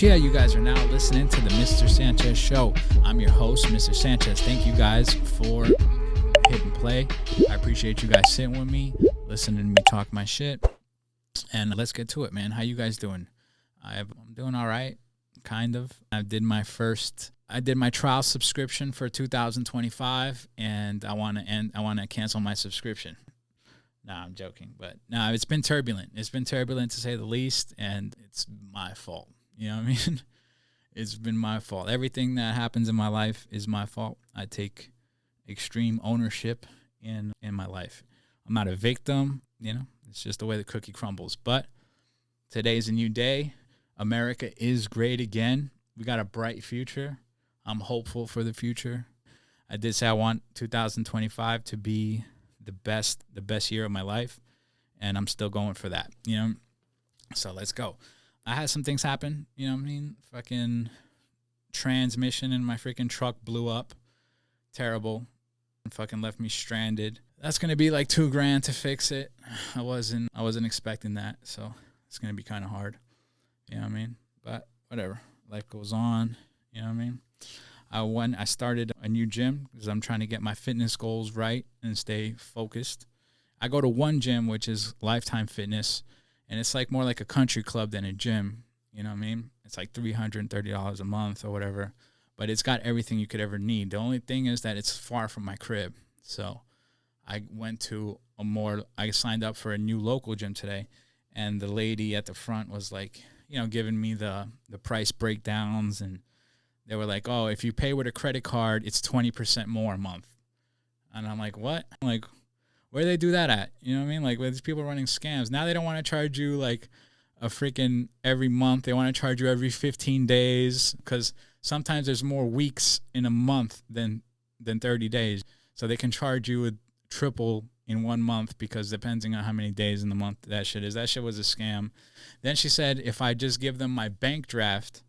Yeah, you guys are now listening to the Mr. Sanchez Show. I'm your host, Mr. Sanchez. Thank you guys for hitting play. I appreciate you guys sitting with me, listening to me talk my shit. And let's get to it, man. How you guys doing? I'm doing all right, kind of. I did my trial subscription for 2025, and I want to cancel my subscription. Nah, I'm joking, but no, it's been turbulent. It's been turbulent to say the least, and it's my fault. You know what I mean? It's been my fault. Everything that happens in my life is my fault. I take extreme ownership in my life. I'm not a victim, you know. It's just the way the cookie crumbles. But today's a new day. America is great again. We got a bright future. I'm hopeful for the future. I did say I want 2025 to be the best year of my life, and I'm still going for that, you know. So let's go. I had some things happen, you know what I mean? Fucking transmission in my freaking truck blew up. Terrible. Fucking left me stranded. That's going to be like $2,000 to fix it. I wasn't expecting that, so it's going to be kind of hard. You know what I mean? But whatever. Life goes on, you know what I mean? I started a new gym because I'm trying to get my fitness goals right and stay focused. I go to one gym, which is Lifetime Fitness, and it's like more like a country club than a gym. You know what I mean? It's like $330 a month or whatever, but it's got everything you could ever need. The only thing is that it's far from my crib. So I signed up for a new local gym today, and the lady at the front was like, you know, giving me the price breakdowns, and they were like, oh, if you pay with a credit card, it's 20% more a month. And I'm like, what? I'm like, where do they do that at? You know what I mean? Like, with these people running scams. Now they don't want to charge you like a freaking every month. They want to charge you every 15 days because sometimes there's more weeks in a month than 30 days. So they can charge you a triple in 1 month because depending on how many days in the month that shit is. That shit was a scam. Then she said if I just give them my bank draft,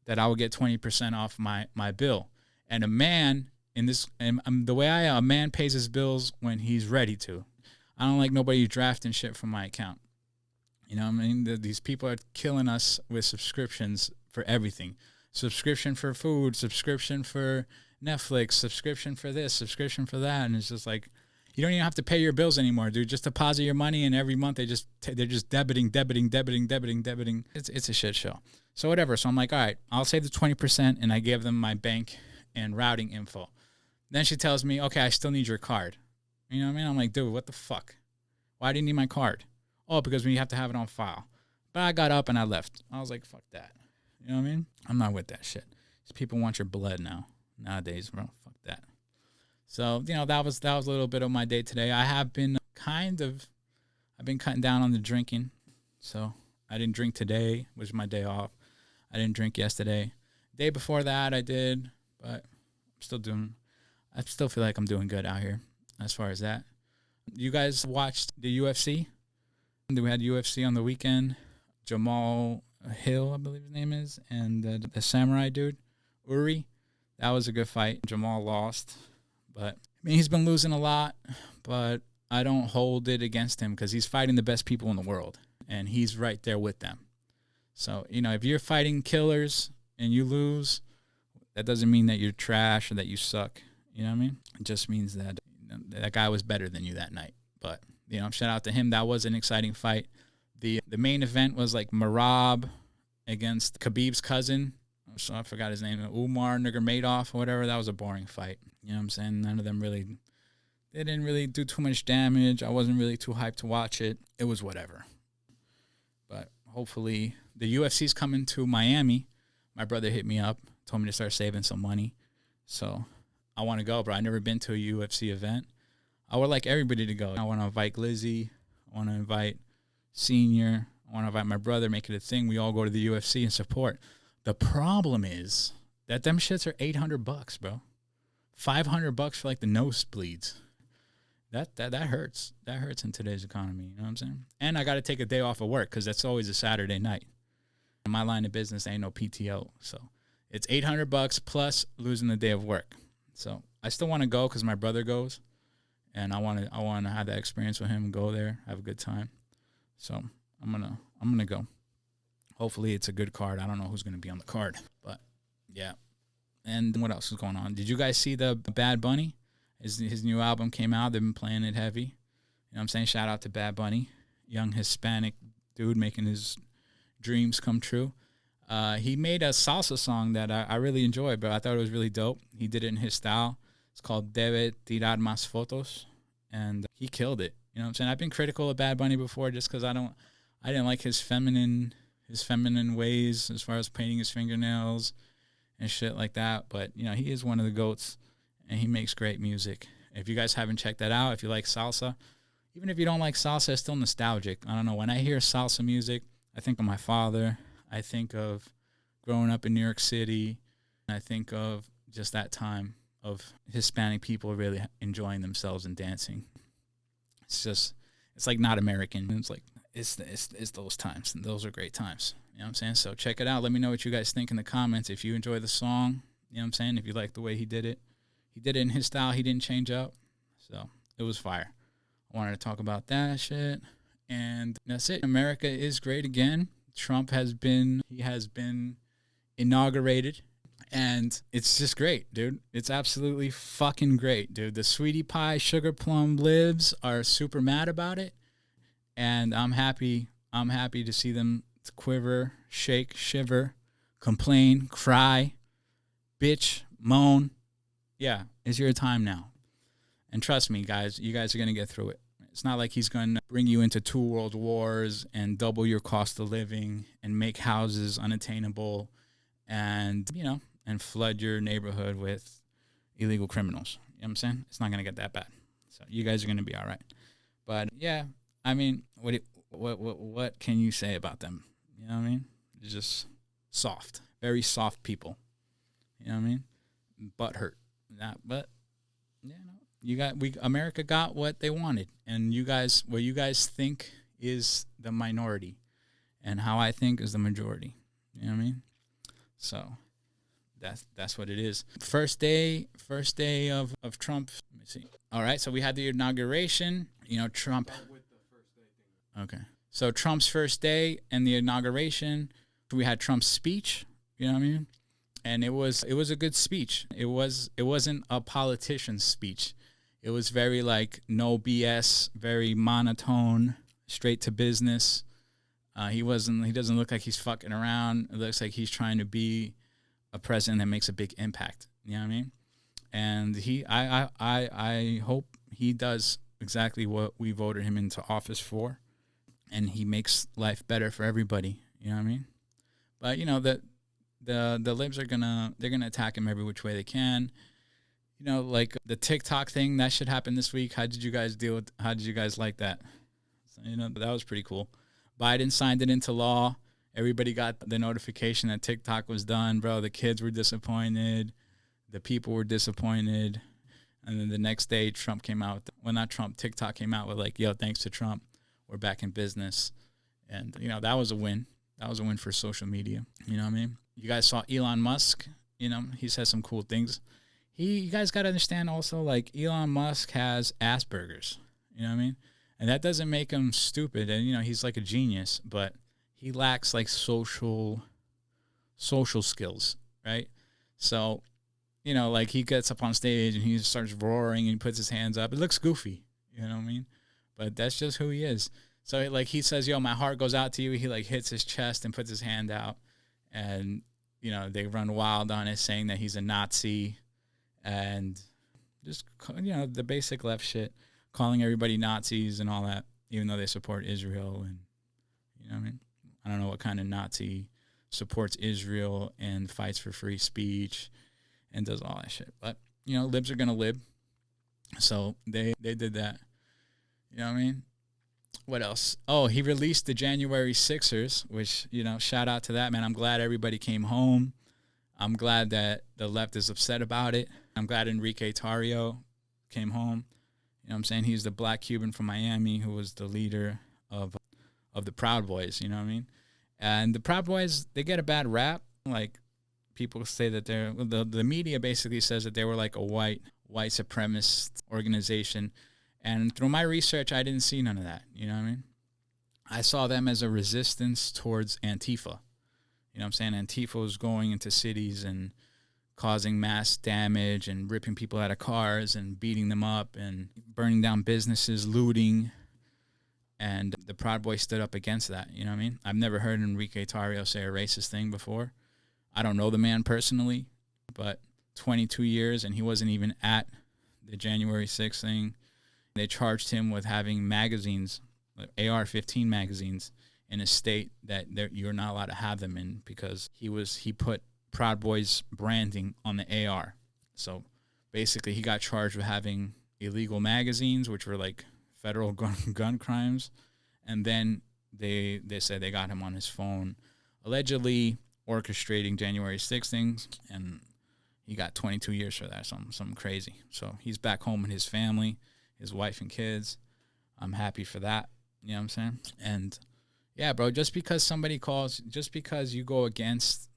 that I will get 20% off my bill. And a man a man pays his bills when he's ready to. I don't like nobody drafting shit from my account. You know what I mean? These people are killing us with subscriptions for everything. Subscription for food, subscription for Netflix, subscription for this, subscription for that. And it's just like, you don't even have to pay your bills anymore, dude. Just deposit your money, and every month they're just debiting. It's a shit show. So whatever. So I'm like, all right, I'll save the 20%, and I give them my bank and routing info. Then she tells me, okay, I still need your card. You know what I mean? I'm like, dude, what the fuck? Why do you need my card? Oh, because we have to have it on file. But I got up and I left. I was like, fuck that. You know what I mean? I'm not with that shit. These people want your blood nowadays, bro. Fuck that. So, you know, that was a little bit of my day today. I've been cutting down on the drinking. So I didn't drink today, which is my day off. I didn't drink yesterday. Day before that I did, but I still feel like I'm doing good out here as far as that. You guys watched the UFC? We had UFC on the weekend. Jamal Hill, I believe his name is, and the samurai dude, Uri. That was a good fight. Jamal lost. But, I mean, he's been losing a lot, but I don't hold it against him because he's fighting the best people in the world, and he's right there with them. So, you know, if you're fighting killers and you lose, that doesn't mean that you're trash or that you suck. You know what I mean? It just means that that guy was better than you that night. But, you know, shout out to him. That was an exciting fight. The main event was like Marab against Khabib's cousin. So I forgot his name, Umar Nurmagomedov or whatever. That was a boring fight. You know what I'm saying? None of them they didn't really do too much damage. I wasn't really too hyped to watch it. It was whatever. But hopefully the UFC's coming to Miami. My brother hit me up, told me to start saving some money. So I want to go, bro. I've never been to a UFC event. I would like everybody to go. I want to invite Lizzie. I want to invite Senior. I want to invite my brother, make it a thing. We all go to the UFC and support. The problem is that them shits are $800, bro. $500 for like the nosebleeds. That hurts. That hurts in today's economy. You know what I'm saying? And I got to take a day off of work because that's always a Saturday night. In my line of business, ain't no PTO. So it's $800 plus losing the day of work. So I still want to go because my brother goes, and I want to have that experience with him and go there, have a good time. So I'm gonna go. Hopefully it's a good card. I don't know who's going to be on the card, but yeah. And what else is going on? Did you guys see the Bad Bunny? His new album came out. They've been playing it heavy. You know what I'm saying? Shout out to Bad Bunny, young Hispanic dude making his dreams come true. He made a salsa song that I really enjoyed, but I thought it was really dope. He did it in his style. It's called Debe Tirar Más Fotos, and he killed it. You know what I'm saying? I've been critical of Bad Bunny before just because I didn't like his feminine ways as far as painting his fingernails and shit like that. But, you know, he is one of the GOATs, and he makes great music. If you guys haven't checked that out, if you like salsa, even if you don't like salsa, it's still nostalgic. I don't know. When I hear salsa music, I think of my father. I think of growing up in New York City. I think of just that time of Hispanic people really enjoying themselves and dancing. It's like not American. It's like, it's those times, and those are great times. You know what I'm saying? So check it out. Let me know what you guys think in the comments. If you enjoy the song, you know what I'm saying? If you like the way he did it in his style. He didn't change up. So it was fire. I wanted to talk about that shit. And that's it. America is great again. Trump has been inaugurated. And it's just great, dude. It's absolutely fucking great, dude. The sweetie pie, sugar plum libs are super mad about it. And I'm happy to see them quiver, shake, shiver, complain, cry, bitch, moan. Yeah, it's your time now. And trust me, guys, you guys are going to get through it. It's not like he's going to bring you into 2 world wars and double your cost of living and make houses unattainable and, you know, and flood your neighborhood with illegal criminals. You know what I'm saying? It's not going to get that bad. So you guys are going to be all right. But, yeah, I mean, what can you say about them? You know what I mean? They're just soft, very soft people. You know what I mean? Butthurt. But, you know, America got what they wanted. And what you guys think is the minority. And how I think is the majority. You know what I mean? So that's what it is. First day of Trump. Let me see. All right, so we had the inauguration. You know, Trump. Okay. So Trump's first day and the inauguration, we had Trump's speech, you know what I mean? And it was a good speech. It wasn't a politician's speech. It was very like no BS, very monotone, straight to business. He doesn't look like he's fucking around. It looks like he's trying to be a president that makes a big impact. You know what I mean? And I hope he does exactly what we voted him into office for, and he makes life better for everybody. You know what I mean? But you know that the libs they're gonna attack him every which way they can. You know, like the TikTok thing that should happen this week. How did you guys like that? So, you know, that was pretty cool. Biden signed it into law. Everybody got the notification that TikTok was done, bro. The kids were disappointed. The people were disappointed. And then the next day, TikTok came out with like, yo, thanks to Trump, we're back in business. And, you know, that was a win. That was a win for social media. You know what I mean? You guys saw Elon Musk. You know, he says some cool things. You guys got to understand also, like, Elon Musk has Asperger's. You know what I mean? And that doesn't make him stupid. And, you know, he's like a genius, but he lacks like social skills, right? So, you know, like he gets up on stage and he starts roaring and he puts his hands up. It looks goofy, you know what I mean? But that's just who he is. So like he says, yo, my heart goes out to you. He like hits his chest and puts his hand out, and, you know, they run wild on it saying that he's a Nazi and just, you know, the basic left shit, calling everybody Nazis and all that, even though they support Israel. And, you know what I mean? I don't know what kind of Nazi supports Israel and fights for free speech and does all that shit. But, you know, libs are going to lib. So they did that. You know what I mean? What else? Oh, he released the January Sixers, which, you know, shout out to that, man. I'm glad everybody came home. I'm glad that the left is upset about it. I'm glad Enrique Tarrio came home. You know what I'm saying? He's the black Cuban from Miami who was the leader of the Proud Boys, you know what I mean? And the Proud Boys, they get a bad rap. Like, people say that the media basically says that they were like a white supremacist organization. And through my research, I didn't see none of that, you know what I mean? I saw them as a resistance towards Antifa. You know what I'm saying? Antifa was going into cities and causing mass damage and ripping people out of cars and beating them up and burning down businesses, looting. And the Proud Boys stood up against that. You know what I mean? I've never heard Enrique Tarrio say a racist thing before. I don't know the man personally, but 22 years, and he wasn't even at the January 6th thing. They charged him with having magazines, like AR-15 magazines, in a state that you're not allowed to have them in, because he put Proud Boys branding on the AR. So basically he got charged with having illegal magazines, which were like federal gun crimes. And then they said they got him on his phone, allegedly orchestrating January 6th things, and he got 22 years for that, something crazy. So he's back home with his family, his wife and kids. I'm happy for that. You know what I'm saying? And yeah, bro, just because you go against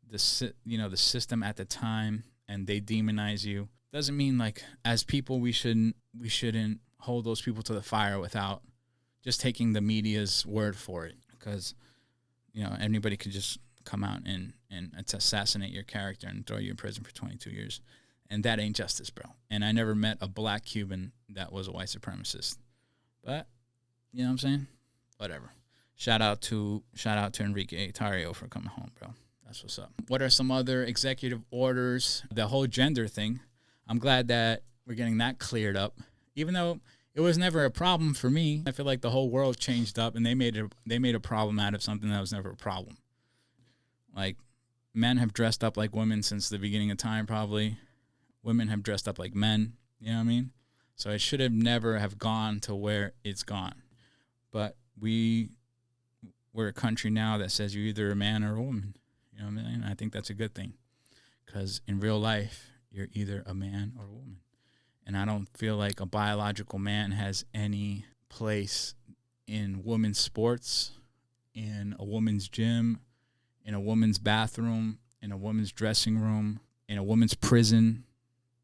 the system at the time and they demonize you, doesn't mean, like, as people we shouldn't hold those people to the fire without just taking the media's word for it, because anybody could just come out and assassinate your character and throw you in prison for 22 years. And that ain't justice, bro. And I never met a black Cuban that was a white supremacist. But, you know what I'm saying? Whatever. Shout out to Enrique Tarrio for coming home, bro. That's what's up. What are some other executive orders? The whole gender thing. I'm glad that we're getting that cleared up. Even though it was never a problem for me, I feel like the whole world changed up and they made a problem out of something that was never a problem. Like, men have dressed up like women since the beginning of time, probably. Women have dressed up like men, you know what I mean? So it should have never have gone to where it's gone. But we're a country now that says you're either a man or a woman. You know what I mean? I think that's a good thing, because in real life, you're either a man or a woman. And I don't feel like a biological man has any place in women's sports, in a woman's gym, in a woman's bathroom, in a woman's dressing room, in a woman's prison.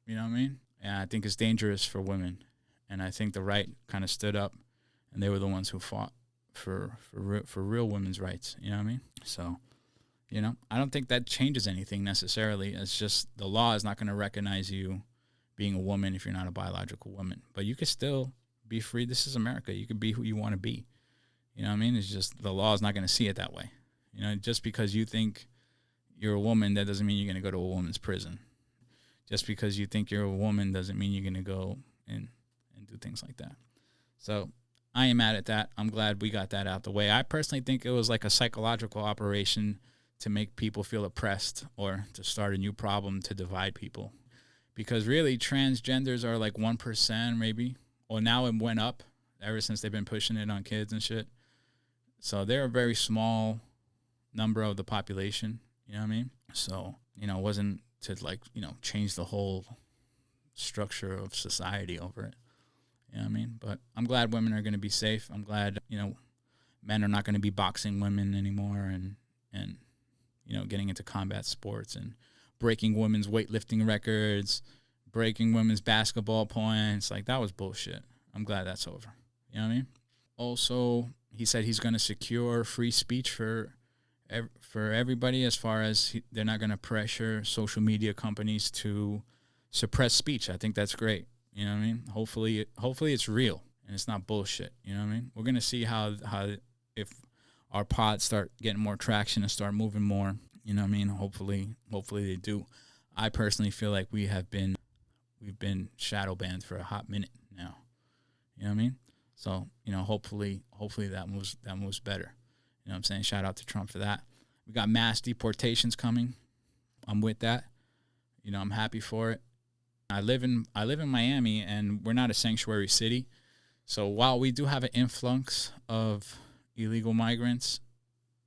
You know what I mean? And I think it's dangerous for women. And I think the right kind of stood up, and they were the ones who fought for real women's rights. You know what I mean? So, I don't think that changes anything necessarily. It's just the law is not going to recognize you being a woman if you're not a biological woman. But you could still be free. This is America. You could be who you want to be. You know what I mean? It's just the law is not going to see it that way. Just because you think you're a woman, that doesn't mean you're going to go to a woman's prison. Just because you think you're a woman doesn't mean you're going to go and do things like that. So I am mad at that. I'm glad we got that out the way. I personally think it was like a psychological operation to make people feel oppressed, or to start a new problem to divide people. Because really, transgenders are like 1% maybe. Well, now it went up ever since they've been pushing it on kids and shit. So they're a very small number of the population. You know what I mean? So, it wasn't to change the whole structure of society over it. You know what I mean? But I'm glad women are going to be safe. I'm glad, men are not going to be boxing women anymore and getting into combat sports and breaking women's weightlifting records, breaking women's basketball points. Like, that was bullshit. I'm glad that's over. You know what I mean? Also, he said he's going to secure free speech for everybody, as far as they're not going to pressure social media companies to suppress speech. I think that's great. You know what I mean? Hopefully it's real and it's not bullshit. You know what I mean? We're going to see how if our pods start getting more traction and start moving more. You know what I mean? Hopefully they do. I personally feel like we've been shadow banned for a hot minute now. You know what I mean? So, hopefully that moves better. You know what I'm saying? Shout out to Trump for that. We got mass deportations coming. I'm with that. I'm happy for it. I live in Miami, and we're not a sanctuary city. So while we do have an influx of illegal migrants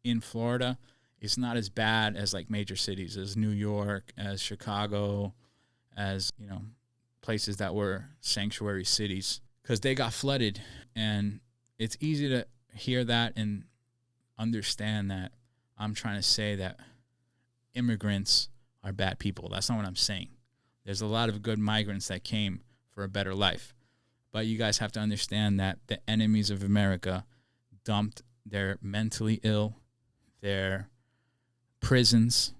in Florida, it's not as bad as like major cities, as New York, as Chicago, as, places that were sanctuary cities, because they got flooded. And it's easy to hear that and understand that I'm trying to say that immigrants are bad people. That's not what I'm saying. There's a lot of good migrants that came for a better life. But you guys have to understand that the enemies of America dumped their mentally ill, their prisons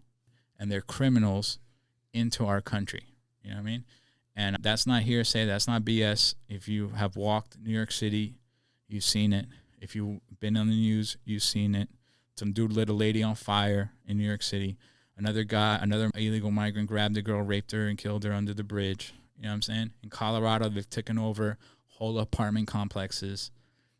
and their criminals into our country. You know what I mean? And that's not hearsay. That's not BS. If you have walked New York City, you've seen it. If you've been on the news, you've seen it. Some dude lit a lady on fire in New York City. Another illegal migrant grabbed a girl, raped her, and killed her under the bridge. You know what I'm saying? In Colorado, they've taken over whole apartment complexes.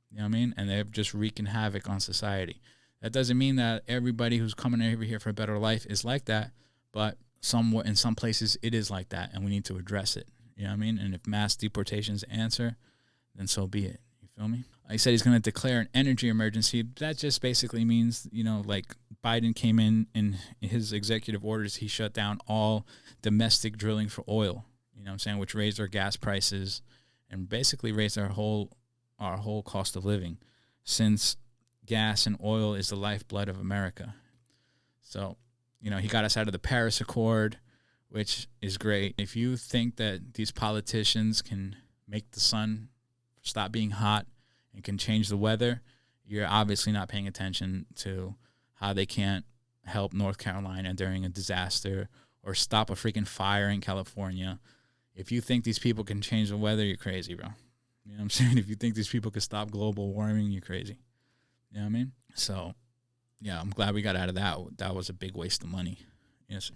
You know what I mean? And they're just wreaking havoc on society. That doesn't mean that everybody who's coming over here for a better life is like that, but in some places it is like that, and we need to address it. You know what I mean? And if mass deportations answer, then so be it. You feel me? He said he's going to declare an energy emergency. That just basically means, like Biden came in his executive orders, he shut down all domestic drilling for oil, you know what I'm saying, which raised our gas prices and basically raised our whole cost of living, since gas and oil is the lifeblood of America. So, he got us out of the Paris Accord, which is great. If you think that these politicians can make the sun stop being hot and can change the weather, you're obviously not paying attention to how they can't help North Carolina during a disaster or stop a freaking fire in California. If you think these people can change the weather, you're crazy, bro. You know what I'm saying? If you think these people can stop global warming, you're crazy. You know what I mean? So, yeah, I'm glad we got out of that. That was a big waste of money. Yes.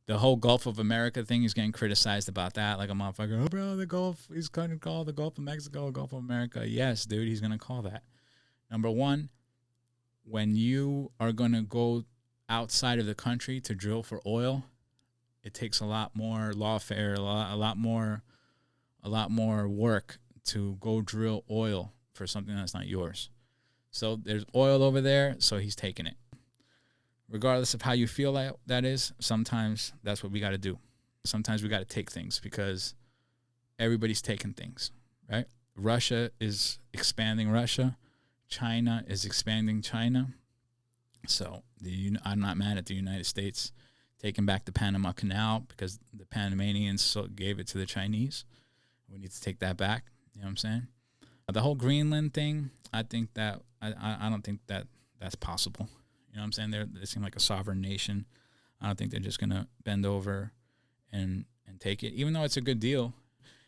The whole Gulf of America thing is getting criticized about that. Like a motherfucker, oh, bro, the Gulf, he's going to call the Gulf of Mexico, Gulf of America. Yes, dude, he's going to call that. Number one, when you are going to go outside of the country to drill for oil, it takes a lot more lawfare, a lot more work to go drill oil for something that's not yours. So there's oil over there, so he's taking it. Regardless of how you feel that is, sometimes that's what we got to do. Sometimes we got to take things because everybody's taking things, right? Russia is expanding Russia. China is expanding China. So I'm not mad at the United States taking back the Panama Canal because the Panamanians gave it to the Chinese. We need to take that back. You know what I'm saying? The whole Greenland thing, I think that I don't think that that's possible. You know what I'm saying? They seem like a sovereign nation. I don't think they're just gonna bend over and take it, even though it's a good deal.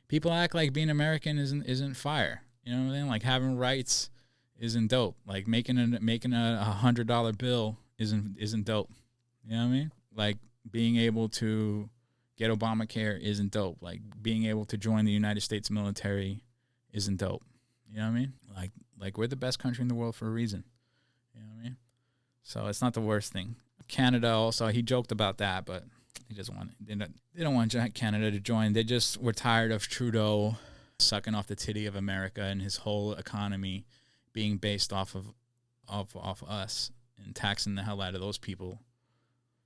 People act like being American isn't fire. You know what I mean? Like having rights isn't dope. Like making a $100 bill isn't dope. You know what I mean? Like being able to get Obamacare isn't dope. Like being able to join the United States military isn't dope. You know what I mean? Like we're the best country in the world for a reason. You know what I mean? So it's not the worst thing. Canada also, he joked about that, but they don't want Canada to join. They just were tired of Trudeau sucking off the titty of America and his whole economy being based off of us and taxing the hell out of those people.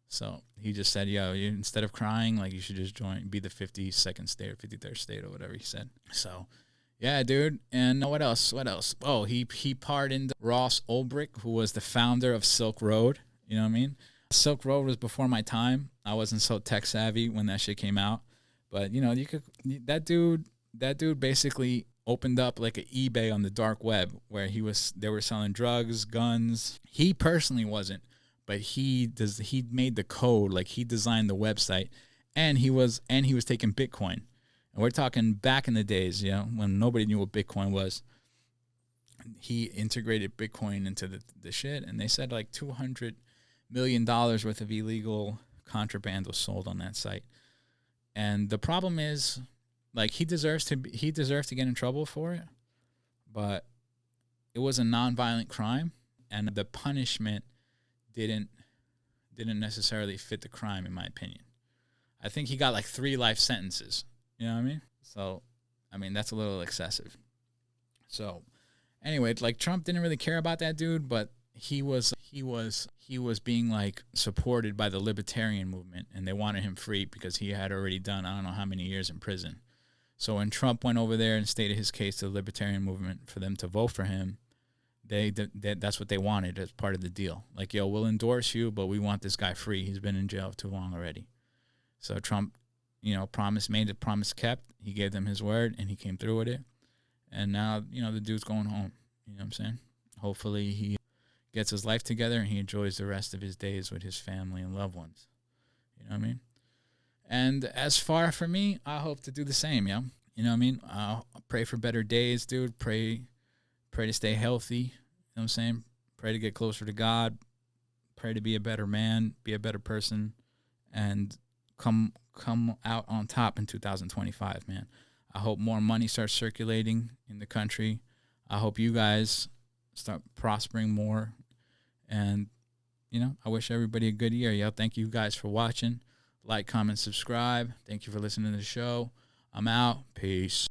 So he just said, instead of crying, like you should just be the 52nd state or 53rd state or whatever he said. So yeah, dude. And what else? Oh, he pardoned Ross Ulbricht, who was the founder of Silk Road. You know what I mean? Silk Road was before my time. I wasn't so tech savvy when that shit came out. But, that dude basically opened up like an eBay on the dark web where they were selling drugs, guns. He personally wasn't, but he made the code, like he designed the website, and he was taking Bitcoin. And we're talking back in the days, when nobody knew what Bitcoin was. He integrated Bitcoin into the shit, and they said like $200 million worth of illegal contraband was sold on that site. And the problem is, like, he deserves to get in trouble for it, but it was a nonviolent crime, and the punishment didn't necessarily fit the crime, in my opinion. I think he got like 3 life sentences. You know what I mean? So, I mean, that's a little excessive. So, anyway, like Trump didn't really care about that dude, but he was being like supported by the libertarian movement, and they wanted him free because he had already done I don't know how many years in prison. So when Trump went over there and stated his case to the libertarian movement for them to vote for him, that's what they wanted as part of the deal. Like, yo, we'll endorse you, but we want this guy free. He's been in jail too long already. So Trump, made the promise kept. He gave them his word, and he came through with it. And now, the dude's going home. You know what I'm saying? Hopefully he gets his life together and he enjoys the rest of his days with his family and loved ones. You know what I mean? And as far for me, I hope to do the same, yo. You know what I mean? I'll pray for better days, dude. Pray to stay healthy. You know what I'm saying? Pray to get closer to God. Pray to be a better man, be a better person, and come out on top in 2025, man. I hope more money starts circulating in the country. I hope you guys start prospering more. And, you know, I wish everybody a good year, yo. Thank you guys for watching. Like, comment, subscribe. Thank you for listening to the show. I'm out. Peace.